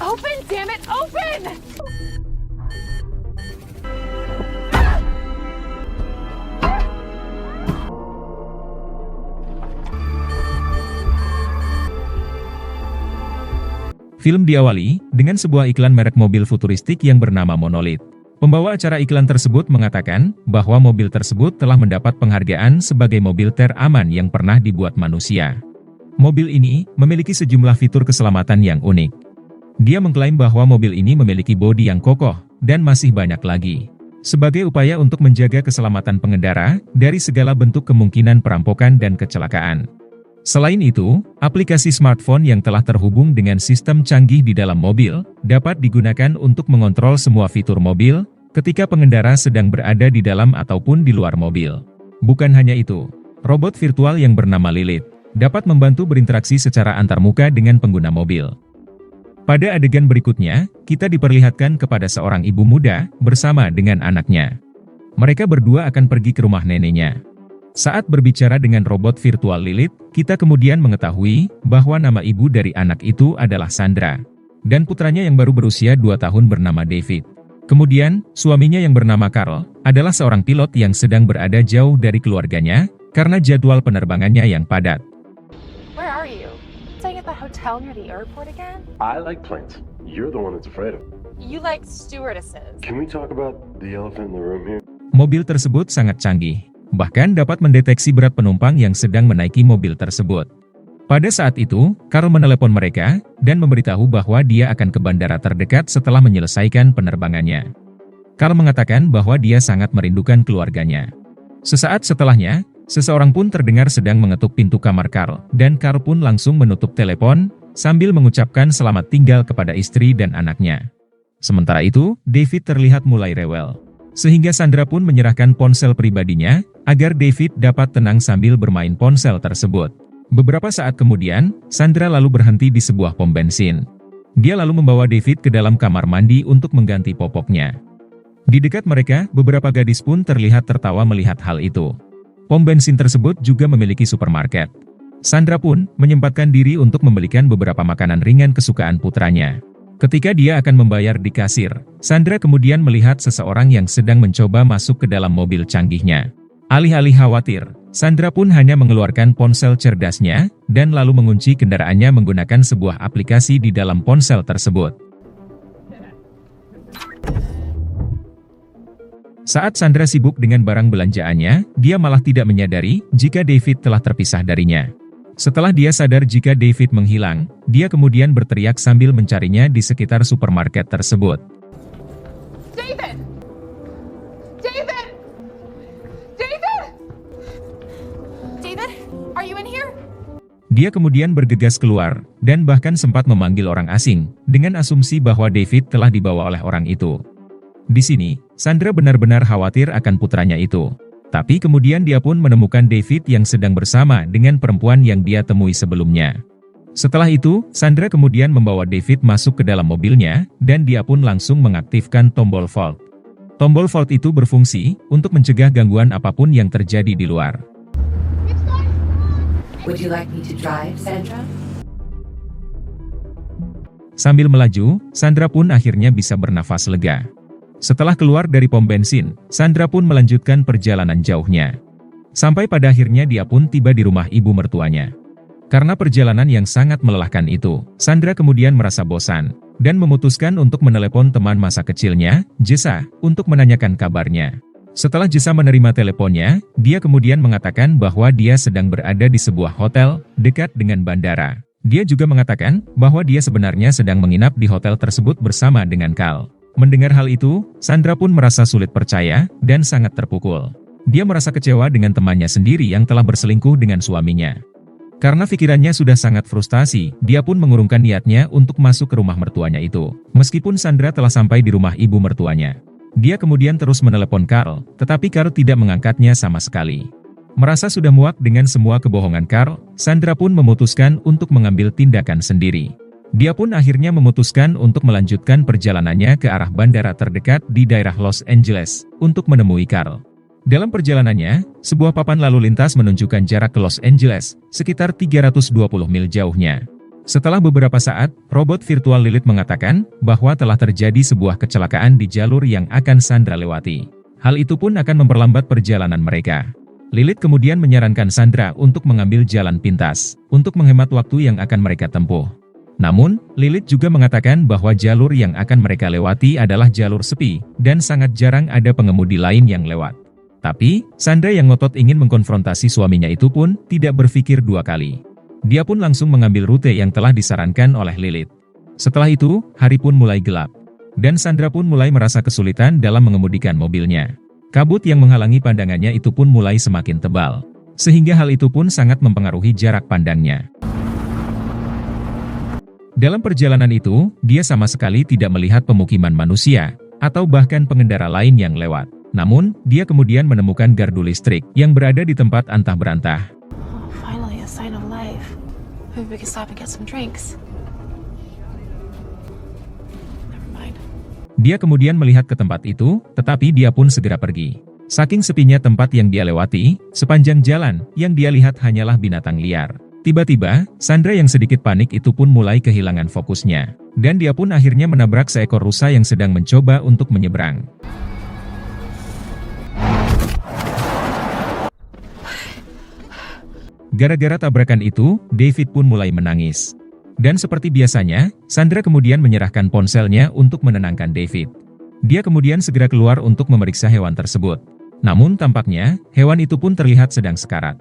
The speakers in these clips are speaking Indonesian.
Open, damn it, open! Film diawali dengan sebuah iklan merek mobil futuristik yang bernama Monolith. Pembawa acara iklan tersebut mengatakan bahwa mobil tersebut telah mendapat penghargaan sebagai mobil teraman yang pernah dibuat manusia. Mobil ini memiliki sejumlah fitur keselamatan yang unik. Dia mengklaim bahwa mobil ini memiliki bodi yang kokoh dan masih banyak lagi. Sebagai upaya untuk menjaga keselamatan pengendara dari segala bentuk kemungkinan perampokan dan kecelakaan. Selain itu, aplikasi smartphone yang telah terhubung dengan sistem canggih di dalam mobil dapat digunakan untuk mengontrol semua fitur mobil ketika pengendara sedang berada di dalam ataupun di luar mobil. Bukan hanya itu, robot virtual yang bernama Lilith dapat membantu berinteraksi secara antarmuka dengan pengguna mobil. Pada adegan berikutnya, kita diperlihatkan kepada seorang ibu muda bersama dengan anaknya. Mereka berdua akan pergi ke rumah neneknya. Saat berbicara dengan robot virtual Lilith, kita kemudian mengetahui bahwa nama ibu dari anak itu adalah Sandra. Dan putranya yang baru berusia 2 tahun bernama David. Kemudian, suaminya yang bernama Carl, adalah seorang pilot yang sedang berada jauh dari keluarganya, karena jadwal penerbangannya yang padat. Where are you? Staying at the hotel near the airport again? I like planes. You're the one that's afraid of them. You like stewardesses. Can we talk about the elephant in the room here? Mobil tersebut sangat canggih. Bahkan dapat mendeteksi berat penumpang yang sedang menaiki mobil tersebut. Pada saat itu, Carl menelepon mereka, dan memberitahu bahwa dia akan ke bandara terdekat setelah menyelesaikan penerbangannya. Carl mengatakan bahwa dia sangat merindukan keluarganya. Sesaat setelahnya, seseorang pun terdengar sedang mengetuk pintu kamar Carl, dan Carl pun langsung menutup telepon, sambil mengucapkan selamat tinggal kepada istri dan anaknya. Sementara itu, David terlihat mulai rewel. Sehingga Sandra pun menyerahkan ponsel pribadinya, agar David dapat tenang sambil bermain ponsel tersebut. Beberapa saat kemudian, Sandra lalu berhenti di sebuah pom bensin. Dia lalu membawa David ke dalam kamar mandi untuk mengganti popoknya. Di dekat mereka, beberapa gadis pun terlihat tertawa melihat hal itu. Pom bensin tersebut juga memiliki supermarket. Sandra pun menyempatkan diri untuk membelikan beberapa makanan ringan kesukaan putranya. Ketika dia akan membayar di kasir, Sandra kemudian melihat seseorang yang sedang mencoba masuk ke dalam mobil canggihnya. Alih-alih khawatir, Sandra pun hanya mengeluarkan ponsel cerdasnya, dan lalu mengunci kendaraannya menggunakan sebuah aplikasi di dalam ponsel tersebut. Saat Sandra sibuk dengan barang belanjaannya, dia malah tidak menyadari jika David telah terpisah darinya. Setelah dia sadar jika David menghilang, dia kemudian berteriak sambil mencarinya di sekitar supermarket tersebut. David! David! David! David, are you in here? Dia kemudian bergegas keluar, dan bahkan sempat memanggil orang asing, dengan asumsi bahwa David telah dibawa oleh orang itu. Di sini, Sandra benar-benar khawatir akan putranya itu. Tapi kemudian dia pun menemukan David yang sedang bersama dengan perempuan yang dia temui sebelumnya. Setelah itu, Sandra kemudian membawa David masuk ke dalam mobilnya, dan dia pun langsung mengaktifkan tombol Vault. Tombol Vault itu berfungsi untuk mencegah gangguan apapun yang terjadi di luar. Would you like me to drive, Sandra? Sambil melaju, Sandra pun akhirnya bisa bernafas lega. Setelah keluar dari pom bensin, Sandra pun melanjutkan perjalanan jauhnya. Sampai pada akhirnya dia pun tiba di rumah ibu mertuanya. Karena perjalanan yang sangat melelahkan itu, Sandra kemudian merasa bosan, dan memutuskan untuk menelepon teman masa kecilnya, Jessa, untuk menanyakan kabarnya. Setelah Jessa menerima teleponnya, dia kemudian mengatakan bahwa dia sedang berada di sebuah hotel, dekat dengan bandara. Dia juga mengatakan bahwa dia sebenarnya sedang menginap di hotel tersebut bersama dengan Carl. Mendengar hal itu, Sandra pun merasa sulit percaya, dan sangat terpukul. Dia merasa kecewa dengan temannya sendiri yang telah berselingkuh dengan suaminya. Karena pikirannya sudah sangat frustasi, dia pun mengurungkan niatnya untuk masuk ke rumah mertuanya itu. Meskipun Sandra telah sampai di rumah ibu mertuanya. Dia kemudian terus menelepon Carl, tetapi Carl tidak mengangkatnya sama sekali. Merasa sudah muak dengan semua kebohongan Carl, Sandra pun memutuskan untuk mengambil tindakan sendiri. Dia pun akhirnya memutuskan untuk melanjutkan perjalanannya ke arah bandara terdekat di daerah Los Angeles, untuk menemui Carl. Dalam perjalanannya, sebuah papan lalu lintas menunjukkan jarak ke Los Angeles, sekitar 320 mil jauhnya. Setelah beberapa saat, robot virtual Lilith mengatakan bahwa telah terjadi sebuah kecelakaan di jalur yang akan Sandra lewati. Hal itu pun akan memperlambat perjalanan mereka. Lilith kemudian menyarankan Sandra untuk mengambil jalan pintas, untuk menghemat waktu yang akan mereka tempuh. Namun, Lilith juga mengatakan bahwa jalur yang akan mereka lewati adalah jalur sepi, dan sangat jarang ada pengemudi lain yang lewat. Tapi, Sandra yang ngotot ingin mengkonfrontasi suaminya itu pun tidak berpikir dua kali. Dia pun langsung mengambil rute yang telah disarankan oleh Lilith. Setelah itu, hari pun mulai gelap. Dan Sandra pun mulai merasa kesulitan dalam mengemudikan mobilnya. Kabut yang menghalangi pandangannya itu pun mulai semakin tebal. Sehingga hal itu pun sangat mempengaruhi jarak pandangnya. Dalam perjalanan itu, dia sama sekali tidak melihat pemukiman manusia, atau bahkan pengendara lain yang lewat. Namun, dia kemudian menemukan gardu listrik yang berada di tempat antah berantah. Oh, finally a sign of life. Maybe we can stop and get some drinks. Never mind. Dia kemudian melihat ke tempat itu, tetapi dia pun segera pergi. Saking sepinya tempat yang dia lewati, sepanjang jalan, yang dia lihat hanyalah binatang liar. Tiba-tiba, Sandra yang sedikit panik itu pun mulai kehilangan fokusnya. Dan dia pun akhirnya menabrak seekor rusa yang sedang mencoba untuk menyeberang. Gara-gara tabrakan itu, David pun mulai menangis. Dan seperti biasanya, Sandra kemudian menyerahkan ponselnya untuk menenangkan David. Dia kemudian segera keluar untuk memeriksa hewan tersebut. Namun tampaknya, hewan itu pun terlihat sedang sekarat.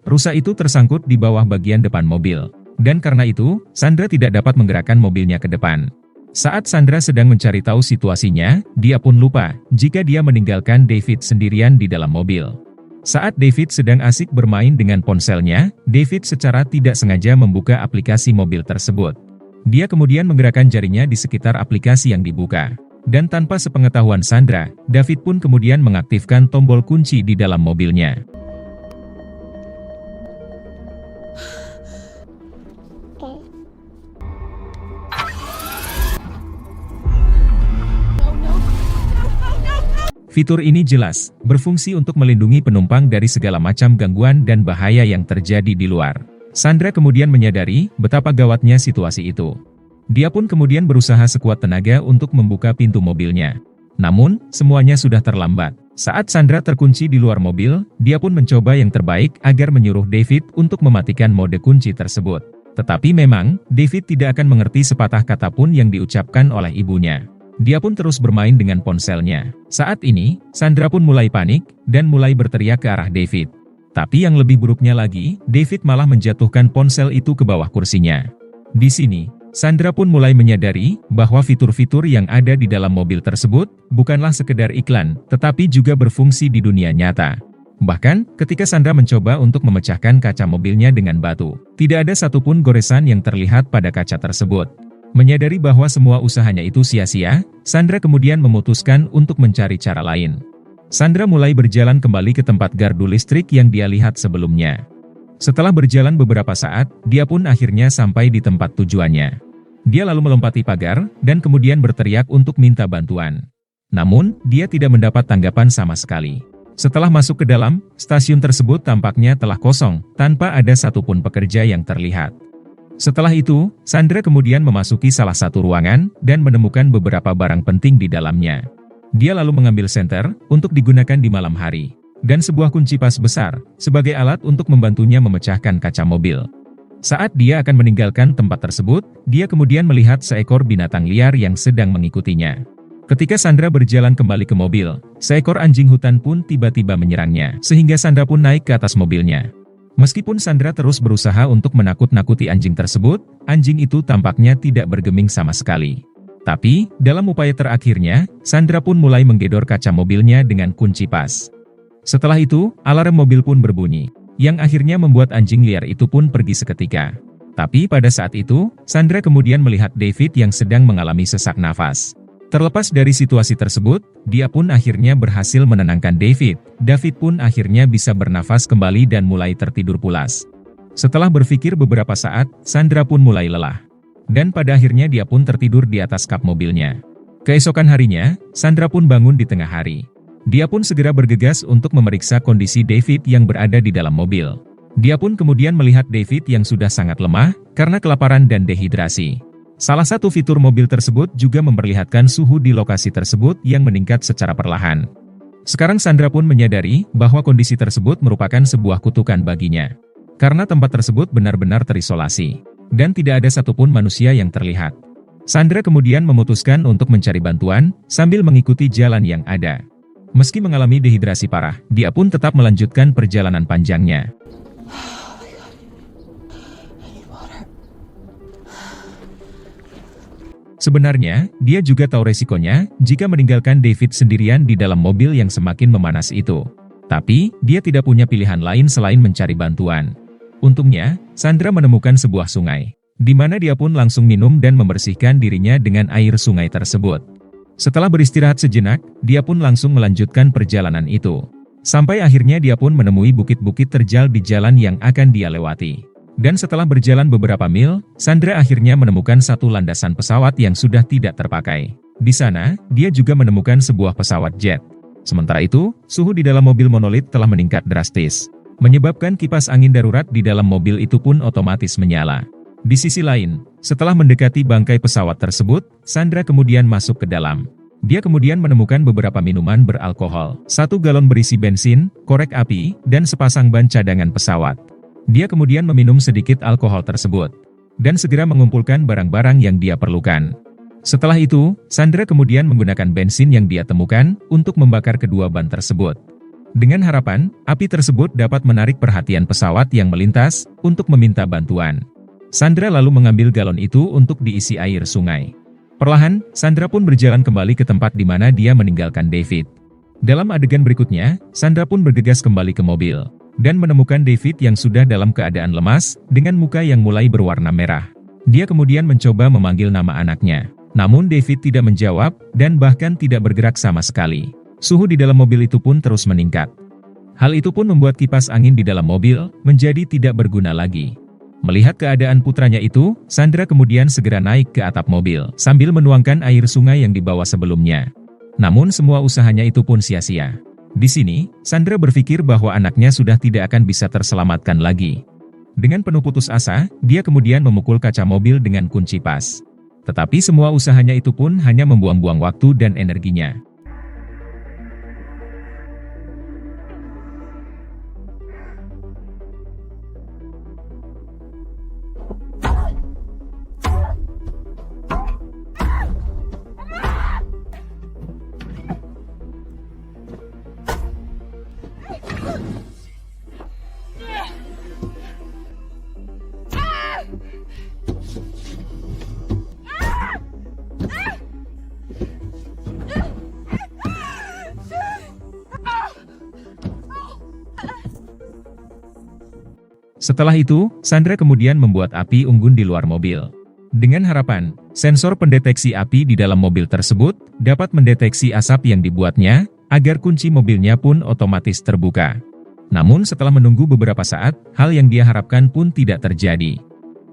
Rusa itu tersangkut di bawah bagian depan mobil. Dan karena itu, Sandra tidak dapat menggerakkan mobilnya ke depan. Saat Sandra sedang mencari tahu situasinya, dia pun lupa jika dia meninggalkan David sendirian di dalam mobil. Saat David sedang asik bermain dengan ponselnya, David secara tidak sengaja membuka aplikasi mobil tersebut. Dia kemudian menggerakkan jarinya di sekitar aplikasi yang dibuka. Dan tanpa sepengetahuan Sandra, David pun kemudian mengaktifkan tombol kunci di dalam mobilnya. Fitur ini jelas berfungsi untuk melindungi penumpang dari segala macam gangguan dan bahaya yang terjadi di luar. Sandra kemudian menyadari betapa gawatnya situasi itu. Dia pun kemudian berusaha sekuat tenaga untuk membuka pintu mobilnya. Namun, semuanya sudah terlambat. Saat Sandra terkunci di luar mobil, dia pun mencoba yang terbaik agar menyuruh David untuk mematikan mode kunci tersebut. Tetapi memang, David tidak akan mengerti sepatah kata pun yang diucapkan oleh ibunya. Dia pun terus bermain dengan ponselnya. Saat ini, Sandra pun mulai panik dan mulai berteriak ke arah David. Tapi yang lebih buruknya lagi, David malah menjatuhkan ponsel itu ke bawah kursinya. Di sini, Sandra pun mulai menyadari bahwa fitur-fitur yang ada di dalam mobil tersebut bukanlah sekedar iklan, tetapi juga berfungsi di dunia nyata. Bahkan, ketika Sandra mencoba untuk memecahkan kaca mobilnya dengan batu, tidak ada satupun goresan yang terlihat pada kaca tersebut. Menyadari bahwa semua usahanya itu sia-sia, Sandra kemudian memutuskan untuk mencari cara lain. Sandra mulai berjalan kembali ke tempat gardu listrik yang dia lihat sebelumnya. Setelah berjalan beberapa saat, dia pun akhirnya sampai di tempat tujuannya. Dia lalu melompati pagar, dan kemudian berteriak untuk minta bantuan. Namun, dia tidak mendapat tanggapan sama sekali. Setelah masuk ke dalam, stasiun tersebut tampaknya telah kosong, tanpa ada satupun pekerja yang terlihat. Setelah itu, Sandra kemudian memasuki salah satu ruangan dan menemukan beberapa barang penting di dalamnya. Dia lalu mengambil senter untuk digunakan di malam hari, dan sebuah kunci pas besar sebagai alat untuk membantunya memecahkan kaca mobil. Saat dia akan meninggalkan tempat tersebut, dia kemudian melihat seekor binatang liar yang sedang mengikutinya. Ketika Sandra berjalan kembali ke mobil, seekor anjing hutan pun tiba-tiba menyerangnya, sehingga Sandra pun naik ke atas mobilnya. Meskipun Sandra terus berusaha untuk menakut-nakuti anjing tersebut, anjing itu tampaknya tidak bergeming sama sekali. Tapi, dalam upaya terakhirnya, Sandra pun mulai menggedor kaca mobilnya dengan kunci pas. Setelah itu, alarm mobil pun berbunyi, yang akhirnya membuat anjing liar itu pun pergi seketika. Tapi pada saat itu, Sandra kemudian melihat David yang sedang mengalami sesak nafas. Terlepas dari situasi tersebut, dia pun akhirnya berhasil menenangkan David. David pun akhirnya bisa bernafas kembali dan mulai tertidur pulas. Setelah berpikir beberapa saat, Sandra pun mulai lelah. Dan pada akhirnya dia pun tertidur di atas kap mobilnya. Keesokan harinya, Sandra pun bangun di tengah hari. Dia pun segera bergegas untuk memeriksa kondisi David yang berada di dalam mobil. Dia pun kemudian melihat David yang sudah sangat lemah karena kelaparan dan dehidrasi. Salah satu fitur mobil tersebut juga memperlihatkan suhu di lokasi tersebut yang meningkat secara perlahan. Sekarang Sandra pun menyadari bahwa kondisi tersebut merupakan sebuah kutukan baginya. Karena tempat tersebut benar-benar terisolasi, dan tidak ada satupun manusia yang terlihat. Sandra kemudian memutuskan untuk mencari bantuan sambil mengikuti jalan yang ada. Meski mengalami dehidrasi parah, dia pun tetap melanjutkan perjalanan panjangnya. Sebenarnya, dia juga tahu resikonya jika meninggalkan David sendirian di dalam mobil yang semakin memanas itu. Tapi, dia tidak punya pilihan lain selain mencari bantuan. Untungnya, Sandra menemukan sebuah sungai, di mana dia pun langsung minum dan membersihkan dirinya dengan air sungai tersebut. Setelah beristirahat sejenak, dia pun langsung melanjutkan perjalanan itu. Sampai akhirnya dia pun menemui bukit-bukit terjal di jalan yang akan dia lewati. Dan setelah berjalan beberapa mil, Sandra akhirnya menemukan satu landasan pesawat yang sudah tidak terpakai. Di sana, dia juga menemukan sebuah pesawat jet. Sementara itu, suhu di dalam mobil monolit telah meningkat drastis, menyebabkan kipas angin darurat di dalam mobil itu pun otomatis menyala. Di sisi lain, setelah mendekati bangkai pesawat tersebut, Sandra kemudian masuk ke dalam. Dia kemudian menemukan beberapa minuman beralkohol, 1 galon berisi bensin, korek api, dan sepasang ban cadangan pesawat. Dia kemudian meminum sedikit alkohol tersebut, dan segera mengumpulkan barang-barang yang dia perlukan. Setelah itu, Sandra kemudian menggunakan bensin yang dia temukan untuk membakar kedua ban tersebut. Dengan harapan, api tersebut dapat menarik perhatian pesawat yang melintas untuk meminta bantuan. Sandra lalu mengambil galon itu untuk diisi air sungai. Perlahan, Sandra pun berjalan kembali ke tempat di mana dia meninggalkan David. Dalam adegan berikutnya, Sandra pun bergegas kembali ke mobil dan menemukan David yang sudah dalam keadaan lemas, dengan muka yang mulai berwarna merah. Dia kemudian mencoba memanggil nama anaknya. Namun David tidak menjawab, dan bahkan tidak bergerak sama sekali. Suhu di dalam mobil itu pun terus meningkat. Hal itu pun membuat kipas angin di dalam mobil menjadi tidak berguna lagi. Melihat keadaan putranya itu, Sandra kemudian segera naik ke atap mobil, sambil menuangkan air sungai yang dibawa sebelumnya. Namun semua usahanya itu pun sia-sia. Di sini, Sandra berpikir bahwa anaknya sudah tidak akan bisa terselamatkan lagi. Dengan penuh putus asa, dia kemudian memukul kaca mobil dengan kunci pas. Tetapi semua usahanya itu pun hanya membuang-buang waktu dan energinya. Setelah itu, Sandra kemudian membuat api unggun di luar mobil. Dengan harapan, sensor pendeteksi api di dalam mobil tersebut dapat mendeteksi asap yang dibuatnya, agar kunci mobilnya pun otomatis terbuka. Namun setelah menunggu beberapa saat, hal yang dia harapkan pun tidak terjadi.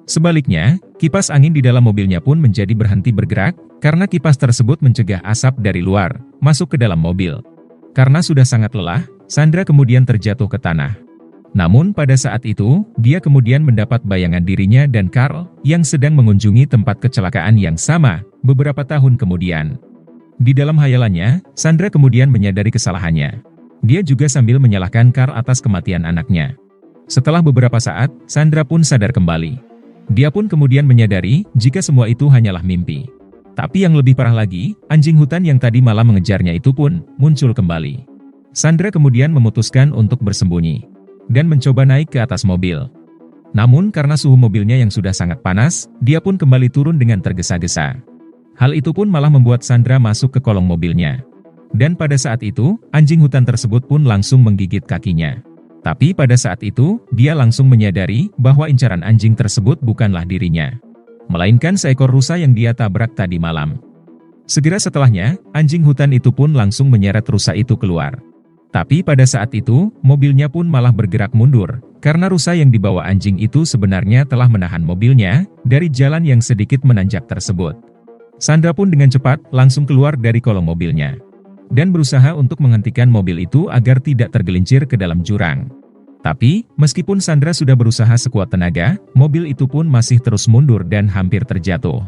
Sebaliknya, kipas angin di dalam mobilnya pun menjadi berhenti bergerak, karena kipas tersebut mencegah asap dari luar masuk ke dalam mobil. Karena sudah sangat lelah, Sandra kemudian terjatuh ke tanah. Namun pada saat itu, dia kemudian mendapat bayangan dirinya dan Carl yang sedang mengunjungi tempat kecelakaan yang sama beberapa tahun kemudian. Di dalam hayalannya, Sandra kemudian menyadari kesalahannya. Dia juga sambil menyalahkan Carl atas kematian anaknya. Setelah beberapa saat, Sandra pun sadar kembali. Dia pun kemudian menyadari jika semua itu hanyalah mimpi. Tapi yang lebih parah lagi, anjing hutan yang tadi malam mengejarnya itu pun muncul kembali. Sandra kemudian memutuskan untuk bersembunyi dan mencoba naik ke atas mobil. Namun karena suhu mobilnya yang sudah sangat panas, dia pun kembali turun dengan tergesa-gesa. Hal itu pun malah membuat Sandra masuk ke kolong mobilnya. Dan pada saat itu, anjing hutan tersebut pun langsung menggigit kakinya. Tapi pada saat itu, dia langsung menyadari bahwa incaran anjing tersebut bukanlah dirinya, melainkan seekor rusa yang dia tabrak tadi malam. Segera setelahnya, anjing hutan itu pun langsung menyeret rusa itu keluar. Tapi pada saat itu, mobilnya pun malah bergerak mundur, karena rusa yang dibawa anjing itu sebenarnya telah menahan mobilnya dari jalan yang sedikit menanjak tersebut. Sandra pun dengan cepat langsung keluar dari kolong mobilnya, dan berusaha untuk menghentikan mobil itu agar tidak tergelincir ke dalam jurang. Tapi, meskipun Sandra sudah berusaha sekuat tenaga, mobil itu pun masih terus mundur dan hampir terjatuh.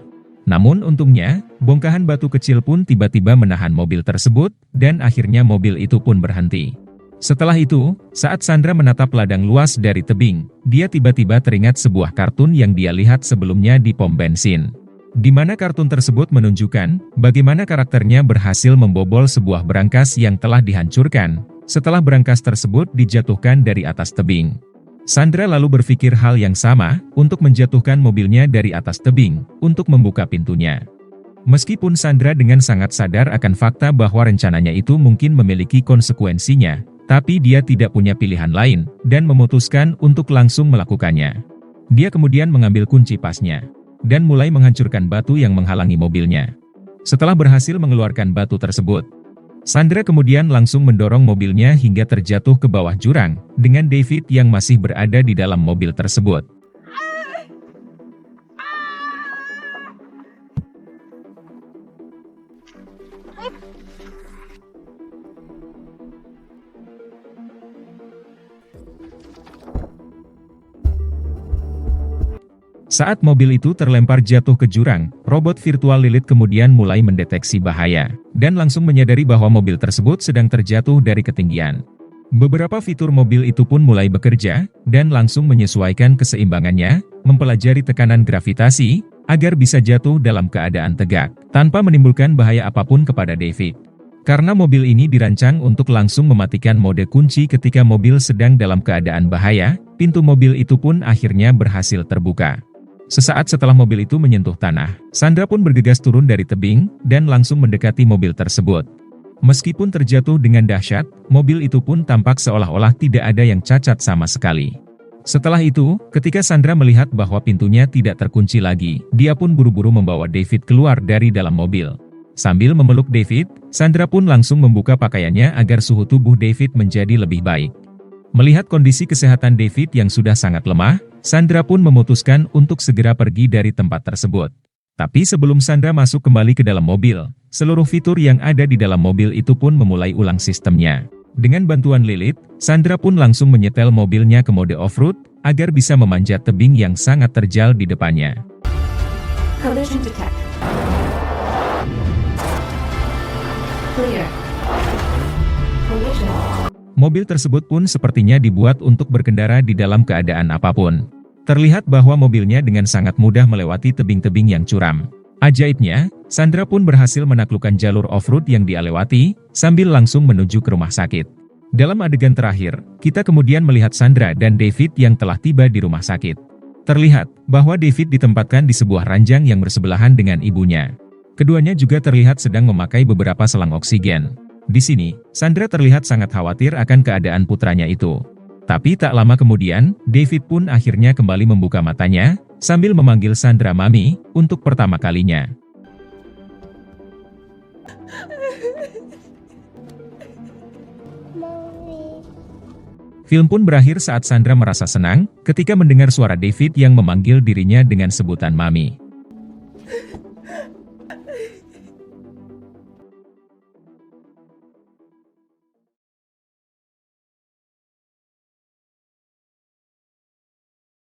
Namun untungnya, bongkahan batu kecil pun tiba-tiba menahan mobil tersebut, dan akhirnya mobil itu pun berhenti. Setelah itu, saat Sandra menatap ladang luas dari tebing, dia tiba-tiba teringat sebuah kartun yang dia lihat sebelumnya di pom bensin. Di mana kartun tersebut menunjukkan bagaimana karakternya berhasil membobol sebuah berangkas yang telah dihancurkan, setelah berangkas tersebut dijatuhkan dari atas tebing. Sandra lalu berpikir hal yang sama untuk menjatuhkan mobilnya dari atas tebing, untuk membuka pintunya. Meskipun Sandra dengan sangat sadar akan fakta bahwa rencananya itu mungkin memiliki konsekuensinya, tapi dia tidak punya pilihan lain, dan memutuskan untuk langsung melakukannya. Dia kemudian mengambil kunci pasnya, dan mulai menghancurkan batu yang menghalangi mobilnya. Setelah berhasil mengeluarkan batu tersebut, Sandra kemudian langsung mendorong mobilnya hingga terjatuh ke bawah jurang, dengan David yang masih berada di dalam mobil tersebut. Saat mobil itu terlempar jatuh ke jurang, robot virtual Lilith kemudian mulai mendeteksi bahaya, dan langsung menyadari bahwa mobil tersebut sedang terjatuh dari ketinggian. Beberapa fitur mobil itu pun mulai bekerja, dan langsung menyesuaikan keseimbangannya, mempelajari tekanan gravitasi, agar bisa jatuh dalam keadaan tegak, tanpa menimbulkan bahaya apapun kepada David. Karena mobil ini dirancang untuk langsung mematikan mode kunci ketika mobil sedang dalam keadaan bahaya, pintu mobil itu pun akhirnya berhasil terbuka. Sesaat setelah mobil itu menyentuh tanah, Sandra pun bergegas turun dari tebing, dan langsung mendekati mobil tersebut. Meskipun terjatuh dengan dahsyat, mobil itu pun tampak seolah-olah tidak ada yang cacat sama sekali. Setelah itu, ketika Sandra melihat bahwa pintunya tidak terkunci lagi, dia pun buru-buru membawa David keluar dari dalam mobil. Sambil memeluk David, Sandra pun langsung membuka pakaiannya agar suhu tubuh David menjadi lebih baik. Melihat kondisi kesehatan David yang sudah sangat lemah, Sandra pun memutuskan untuk segera pergi dari tempat tersebut. Tapi sebelum Sandra masuk kembali ke dalam mobil, seluruh fitur yang ada di dalam mobil itu pun memulai ulang sistemnya. Dengan bantuan Lilith, Sandra pun langsung menyetel mobilnya ke mode off-road, agar bisa memanjat tebing yang sangat terjal di depannya. Collision detected. Clear. Collision. Mobil tersebut pun sepertinya dibuat untuk berkendara di dalam keadaan apapun. Terlihat bahwa mobilnya dengan sangat mudah melewati tebing-tebing yang curam. Ajaibnya, Sandra pun berhasil menaklukkan jalur off-road yang dia lewati, sambil langsung menuju ke rumah sakit. Dalam adegan terakhir, kita kemudian melihat Sandra dan David yang telah tiba di rumah sakit. Terlihat bahwa David ditempatkan di sebuah ranjang yang bersebelahan dengan ibunya. Keduanya juga terlihat sedang memakai beberapa selang oksigen. Di sini, Sandra terlihat sangat khawatir akan keadaan putranya itu. Tapi tak lama kemudian, David pun akhirnya kembali membuka matanya, sambil memanggil Sandra Mami, untuk pertama kalinya. Film pun berakhir saat Sandra merasa senang, ketika mendengar suara David yang memanggil dirinya dengan sebutan Mami.